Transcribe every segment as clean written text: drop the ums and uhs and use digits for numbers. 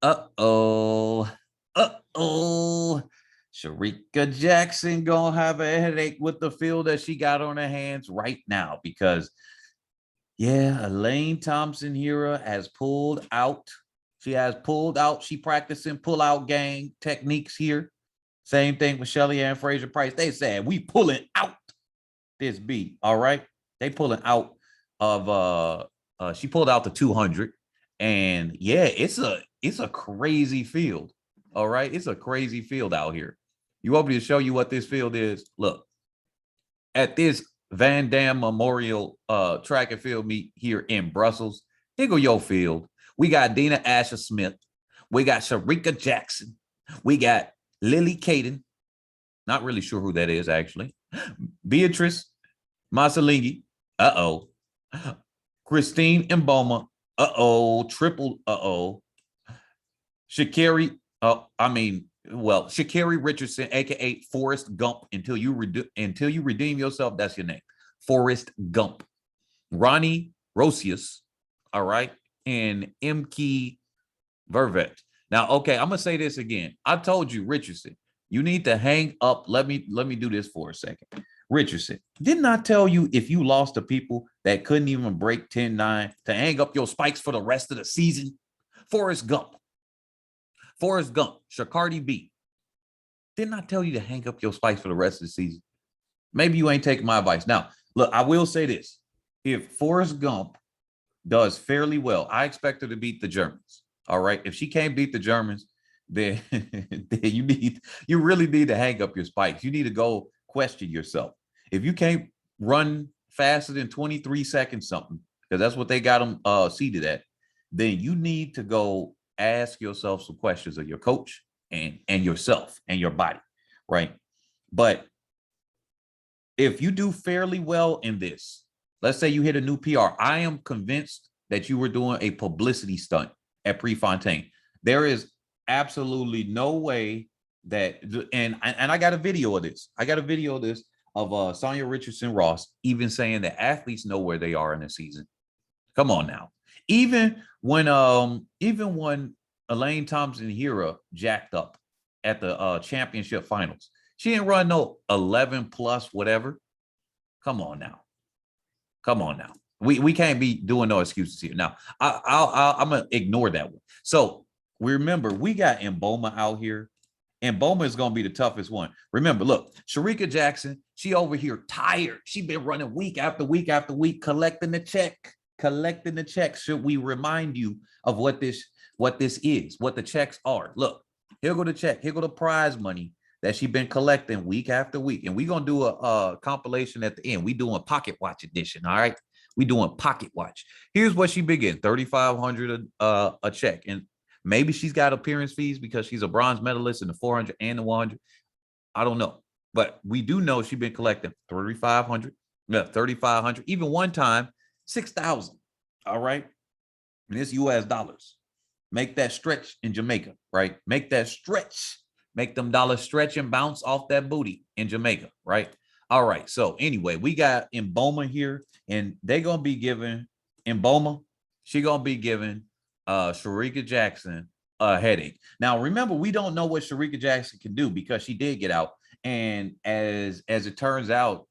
Uh-oh. Uh-oh. Shericka Jackson gonna have a headache with the field that she got on her hands right now because, yeah, Elaine Thompson-Herah has pulled out. She has pulled out. She practicing pull-out gang techniques here. Same thing with Shelly Ann Fraser-Price. They said, we pulling out this beat, all right? They pulling out of, she pulled out the 200. And, yeah, it's a crazy field, all right? It's a crazy field out here. You want me to show you what this field is? Look, at this Van Dam Memorial track and field meet here in Brussels. Here go your field. We got Dina Asher-Smith. We got Shericka Jackson. We got Lily Caden. Not really sure who that is, actually. Beatrice Masilingi. Uh-oh. Christine Mboma. Uh-oh. Triple uh-oh. Sha'Carri, Sha'Carri Richardson, aka Forrest Gump, until you redeem yourself. That's your name, Forrest Gump. Ronnie Rosius, all right, and Mk Vervet. Now, okay, I'm gonna say this again. I told you, Richardson, you need to hang up. Let me do this for a second. Richardson, didn't I tell you if you lost to people that couldn't even break 10-9 to hang up your spikes for the rest of the season? Forrest Gump. Sha'Carri B. Didn't I tell you to hang up your spikes for the rest of the season? Maybe you ain't taking my advice. Now, look, I will say this. If Forrest Gump does fairly well, I expect her to beat the Germans. All right. If she can't beat the Germans, then, you really need to hang up your spikes. You need to go question yourself. If you can't run faster than 23 seconds something, because that's what they got them seated at, then you need to go ask yourself some questions of your coach and yourself and your body, right? But if you do fairly well in this, let's say you hit a new PR, I am convinced that you were doing a publicity stunt at Prefontaine. There is absolutely no way that, and I got a video of this. Of Sonia Richardson Ross even saying that athletes know where they are in the season. Come on now. Even when Elaine Thompson-Herah jacked up at the championship finals, she didn't run no 11 plus whatever. Come on now. We can't be doing no excuses here. Now, I'm gonna ignore that one. So remember, we got Mboma out here. Mboma is gonna be the toughest one. Remember, look, Shericka Jackson, she over here tired. She been running week after week after week, collecting the check. Should we remind you of what this is, what the checks are? Look, here go the check. Here go the prize money that she been collecting week after week. And we're going to do a compilation at the end. We doing pocket watch edition, all right? We doing pocket watch. Here's what she been getting, $3,500 a check. And maybe she's got appearance fees because she's a bronze medalist in the 400 and the 100. I don't know. But we do know she's been collecting $3,500, even one time, 6,000. All right. And it's US dollars. Make that stretch in Jamaica, right? Make that stretch. Make them dollars stretch and bounce off that booty in Jamaica, right? All right. So anyway, we got Mboma here, and they're gonna be giving Mboma, she gonna be giving Shericka Jackson a headache. Now, remember, we don't know what Shericka Jackson can do because she did get out. And as it turns out,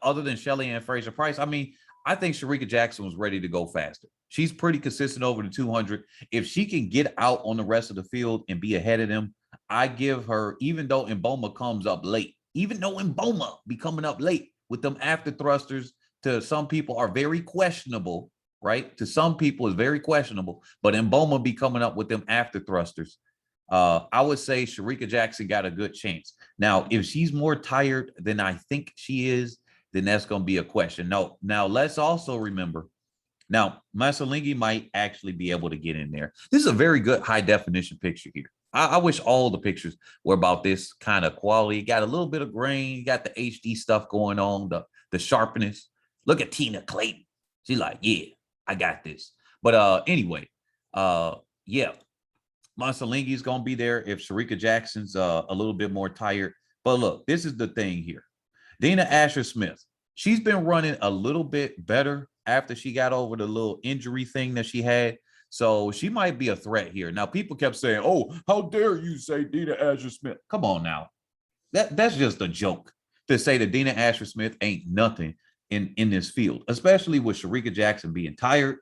other than Shelly Ann Fraser-Price, I mean, I think Shericka Jackson was ready to go faster. She's pretty consistent over the 200. If she can get out on the rest of the field and be ahead of them, I give her, even though Mboma comes up late, even though Mboma be coming up late with them after thrusters, to some people are very questionable, right? To some people is very questionable, but Mboma be coming up with them after thrusters. I would say Shericka Jackson got a good chance. Now, if she's more tired than I think she is, then that's going to be a question. No, now let's also remember, now Masilingi might actually be able to get in there. This is a very good high definition picture here. I wish all the pictures were about this kind of quality. Got a little bit of grain, you got the HD stuff going on, the sharpness. Look at Tina Clayton. She's like, yeah, I got this. But anyway, yeah, Masilingi is going to be there if Shericka Jackson's a little bit more tired. But look, this is the thing here. Dina Asher-Smith, she's been running a little bit better after she got over the little injury thing that she had. So she might be a threat here. Now, people kept saying, oh, how dare you say Dina Asher-Smith? Come on now. That's just a joke to say that Dina Asher-Smith ain't nothing in this field, especially with Shericka Jackson being tired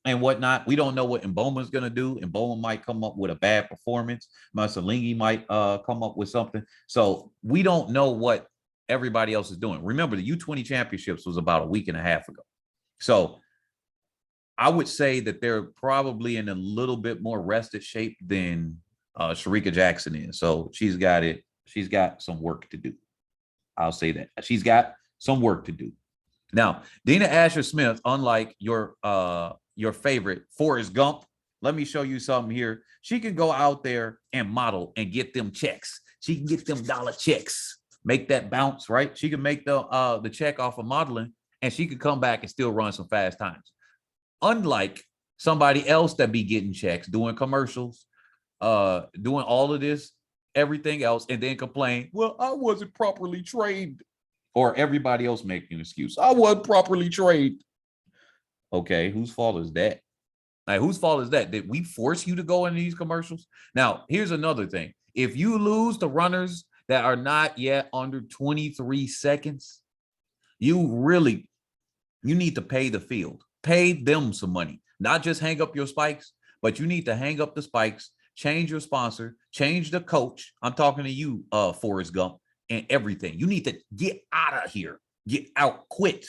and whatnot. We don't know what Mboma's going to do. Mboma might come up with a bad performance. Masilingi might come up with something. So we don't know what everybody else is doing. Remember, the U20 championships was about a week and a half ago. So I would say that they're probably in a little bit more rested shape than Shericka Jackson is. So she's got it. She's got some work to do. I'll say that. She's got some work to do. Now, Dina Asher-Smith, unlike your favorite Forrest Gump, let me show you something here. She can go out there and model and get them checks. She can get them dollar checks, make that bounce, right? She can make the check off of modeling, and she could come back and still run some fast times. Unlike somebody else that be getting checks, doing commercials, doing all of this, everything else, and then complain, well, I wasn't properly trained. Or everybody else making an excuse. I wasn't properly trained. Okay, whose fault is that? Like, whose fault is that? Did we force you to go into these commercials? Now, here's another thing. If you lose the runners that are not yet under 23 seconds, you need to pay the field. Pay them some money. Not just hang up your spikes, but you need to hang up the spikes, change your sponsor, change the coach. I'm talking to you, Forrest Gump, and everything. You need to get out of here. Get out. Quit.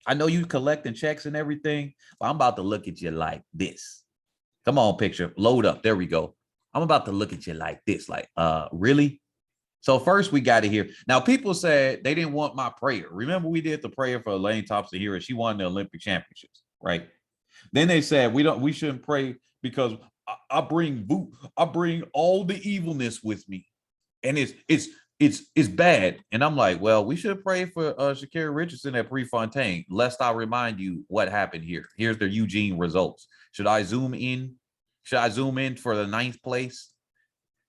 I know you collecting checks and everything, but I'm about to look at you like this. Come on, picture. Load up. There we go. I'm about to look at you like this. Like, really? So first we got to hear. Now, people said they didn't want my prayer. Remember, we did the prayer for Elaine Thompson-Herah. She won the Olympic championships, right? Then they said we shouldn't pray because I bring all the evilness with me. And it's bad. And I'm like, well, we should pray for Sha'Carri Richardson at Prefontaine. Lest I remind you what happened here. Here's the Eugene results. Should I zoom in? Should I zoom in for the 9th place?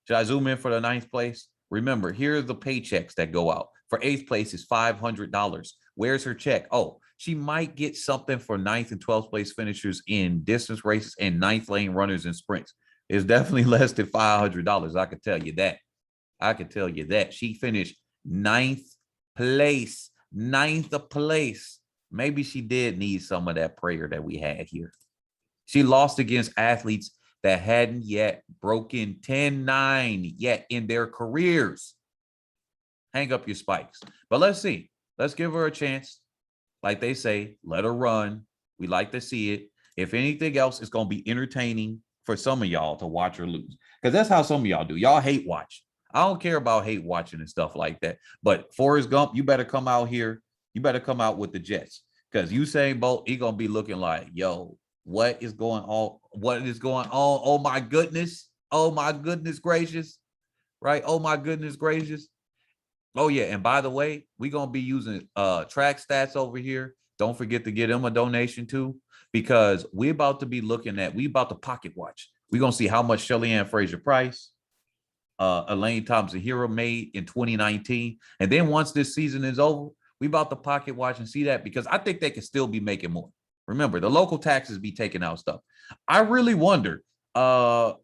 Should I zoom in for the 9th place? Remember, here are the paychecks that go out. For 8th place is $500. Where's her check? Oh, she might get something for 9th and 12th place finishers in distance races and 9th lane runners in sprints. It's definitely less than $500. I can tell you that. She finished 9th place. Maybe she did need some of that prayer that we had here. She lost against athletes that hadn't yet broken 10-9 yet in their careers. Hang up your spikes. But let's see. Let's give her a chance. Like they say, let her run. We like to see it. If anything else, it's going to be entertaining for some of y'all to watch her lose. Because that's how some of y'all do. Y'all hate watch. I don't care about hate watching and stuff like that. But Forrest Gump, you better come out here. You better come out with the Jets. Because Usain Bolt, he going to be looking like, yo, what is going on? What is going on? Oh, my goodness. Oh, my goodness gracious. Right? Oh, my goodness gracious. Oh, yeah. And by the way, we're going to be using track stats over here. Don't forget to get them a donation too. Because we're about to be looking at, we about to pocket watch. We're going to see how much Shelly-Ann Fraser-Price, Elaine Thompson-Herah made in 2019. And then once this season is over, we about to pocket watch and see that, because I think they can still be making more. Remember, the local taxes be taking out stuff. I really wonder what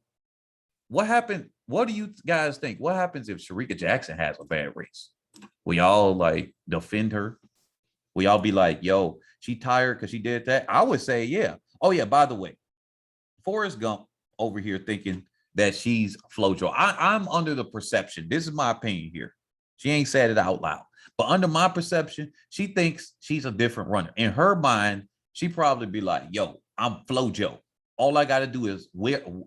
happened. What do you guys think? What happens if Shericka Jackson has a bad race? Will y'all like defend her? Will y'all be like, yo, she tired because she did that? I would say, yeah. Oh, yeah, by the way, Forrest Gump over here thinking that she's FloJo. I'm under the perception. This is my opinion here. She ain't said it out loud. But under my perception, she thinks she's a different runner. In her mind, she probably be like, yo, I'm FloJo. All I got to do is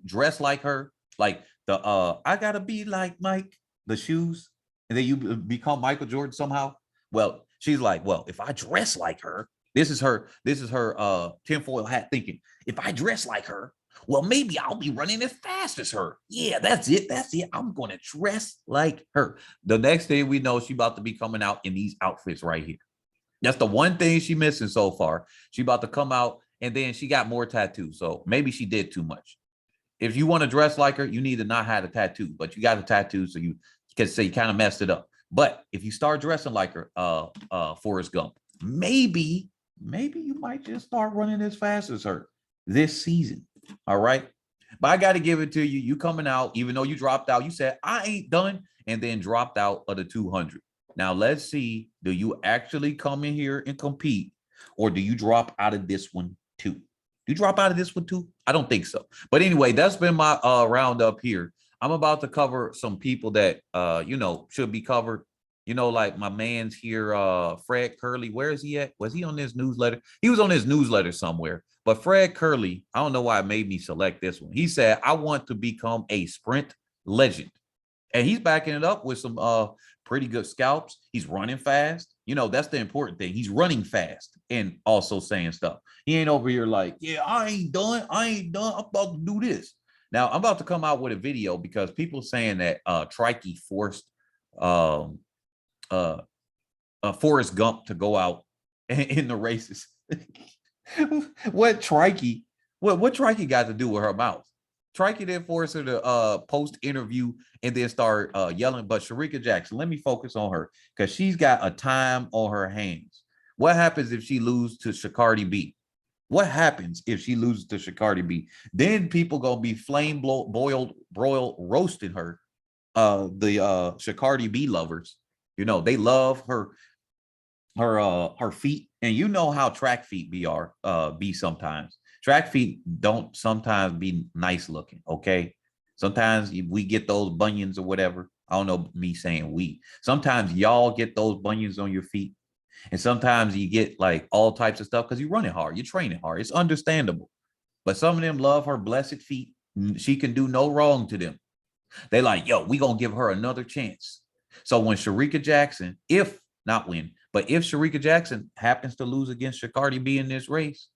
dress like her. Like I got to be like Mike, the shoes. And then you become Michael Jordan somehow. Well, she's like, well, if I dress like her, this is her tinfoil hat thinking. If I dress like her, well, maybe I'll be running as fast as her. Yeah, that's it. I'm going to dress like her. The next thing we know, she about to be coming out in these outfits right here. That's the one thing she missing so far. She about to come out, and then she got more tattoos. So maybe she did too much. If you want to dress like her, you need to not have a tattoo, but you got a tattoo, so you can say you kind of messed it up. But if you start dressing like her, Forrest Gump, maybe maybe you might just start running as fast as her this season. All right. But I got to give it to you. You coming out, even though you dropped out, you said, I ain't done, and then dropped out of the 200. Now, let's see, do you actually come in here and compete, or do you drop out of this one too? Do you drop out of this one too? I don't think so. But anyway, that's been my roundup here. I'm about to cover some people that, should be covered. Like my man's here, Fred Curley. Where is he at? Was he on this newsletter? He was on his newsletter somewhere. But Fred Curley, I don't know why it made me select this one. He said, I want to become a sprint legend. And he's backing it up with some pretty good scalps. He's running fast. That's the important thing. He's running fast and also saying stuff. He ain't over here like, yeah, I ain't done. I'm about to do this. Now, I'm about to come out with a video because people saying that Trikey forced Forrest Gump to go out in the races. What Trikey got to do with her mouth? Trikey didn't force her to post interview and then start yelling. But Shericka Jackson, let me focus on her because she's got a time on her hands. What happens if she loses to Sha'Carri B? What happens if she loses to Sha'Carri B? Then people gonna be broiled, roasting her. The Sha'Carri B lovers, they love her feet, and you know how track feet be sometimes. Track feet don't sometimes be nice looking. Okay, sometimes we get those bunions or whatever. I don't know, me saying we. Sometimes y'all get those bunions on your feet, and sometimes you get like all types of stuff because you're running hard, you're training hard. It's understandable, but some of them love her blessed feet. She can do no wrong to them. They like, yo, we gonna give her another chance. So when Shericka Jackson, if Shericka Jackson happens to lose against Sha'Carri B in this race,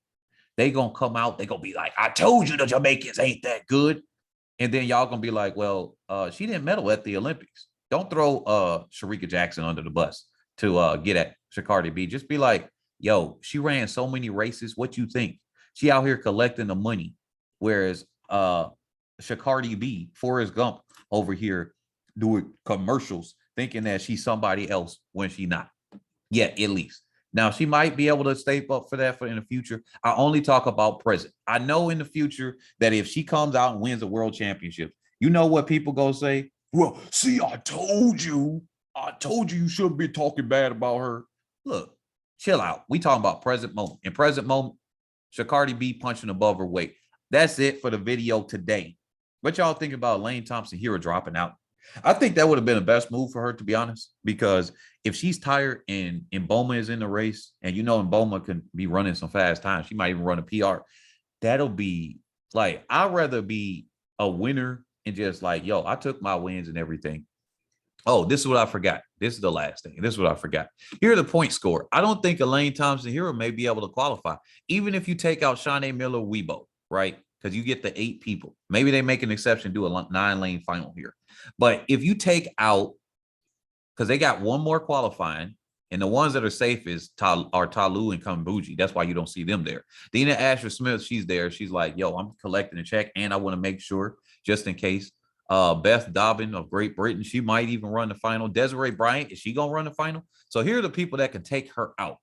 they gonna come out, they gonna be like, I told you the Jamaicans ain't that good. And then y'all gonna be like, well, she didn't medal at the Olympics. Don't throw Shericka Jackson under the bus to get at Sha'Carri B. Just be like, yo, she ran so many races. What you think? She out here collecting the money. Whereas Sha'Carri B, Forrest Gump over here doing commercials thinking that she's somebody else when she not. Yet, at least. Now, she might be able to stay up for that in the future. I only talk about present. I know in the future that if she comes out and wins the world championship, you know what people go say? Well, see, I told you you shouldn't be talking bad about her. Look, chill out. We talking about present moment. In present moment, Sha'Carri B punching above her weight. That's it for the video today. What y'all think about Elaine Thompson-Herah dropping out? I think that would have been the best move for her, to be honest, because if she's tired and Mboma is in the race, and Mboma can be running some fast times, she might even run a PR. That'll be like, I'd rather be a winner and just like, yo, I took my wins and everything. Oh, this is what I forgot. This is the last thing. This is what I forgot. Here are the point score. I don't think Elaine Thompson-Herah may be able to qualify, even if you take out Shanae Miller-Weibo, right? Because you get the 8 people. Maybe they make an exception, do a 9-lane final here. But if you take out, because they got one more qualifying, and the ones that are safe are Talu and Kambuji. That's why you don't see them there. Dina Asher-Smith, she's there. She's like, yo, I'm collecting a check, and I want to make sure, just in case. Beth Dobbin of Great Britain, she might even run the final. Desiree Bryant, is she going to run the final? So here are the people that can take her out,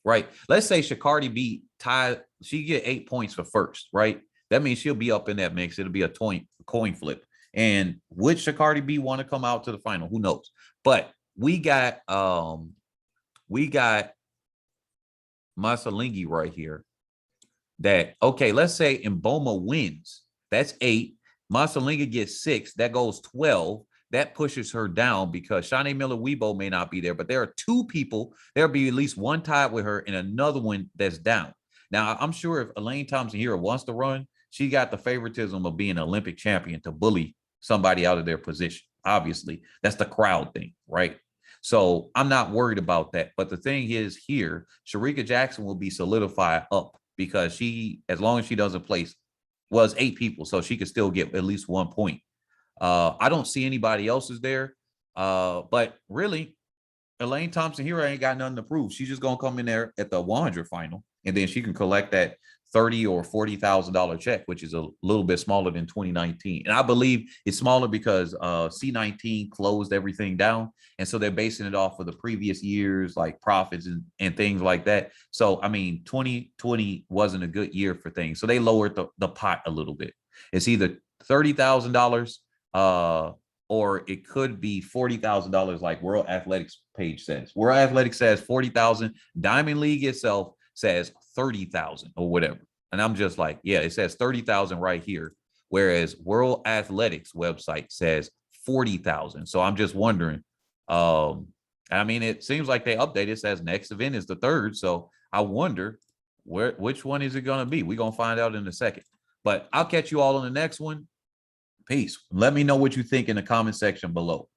right? Let's say Sha'Carri B tie, she get 8 points for first, right? That means she'll be up in that mix. It'll be a coin flip. And would Sha'Carri B want to come out to the final? Who knows? But we got Masilingi right here. That, okay, let's say Mboma wins. That's 8. Masilingi gets 6. That goes 12. That pushes her down because Shanae Miller-Weibo may not be there. But there are 2 people. There'll be at least one tied with her and another one that's down. Now, I'm sure if Elaine Thompson-Herah wants to run, she got the favoritism of being an Olympic champion to bully somebody out of their position. Obviously, that's the crowd thing, right? So I'm not worried about that. But the thing is here, Shericka Jackson will be solidified up because she, as long as she doesn't place, was 8 people, so she could still get at least 1 point. I don't see anybody else's there. But really, Elaine Thompson-Herah ain't got nothing to prove. She's just going to come in there at the 100 final, and then she can collect that $30,000 or $40,000 check, which is a little bit smaller than 2019. And I believe it's smaller because C19 closed everything down. And so they're basing it off of the previous years, like profits and things like that. So, I mean, 2020 wasn't a good year for things. So they lowered the pot a little bit. It's either $30,000 or it could be $40,000 like World Athletics page says. World Athletics says 40,000. Diamond League itself says 30,000 or whatever. And I'm just like, yeah, it says 30,000 right here. Whereas World Athletics website says 40,000. So I'm just wondering. I mean, it seems like they updated. It says next event is the 3rd. So I wonder which one is it going to be? We're going to find out in a second. But I'll catch you all on the next one. Peace. Let me know what you think in the comment section below.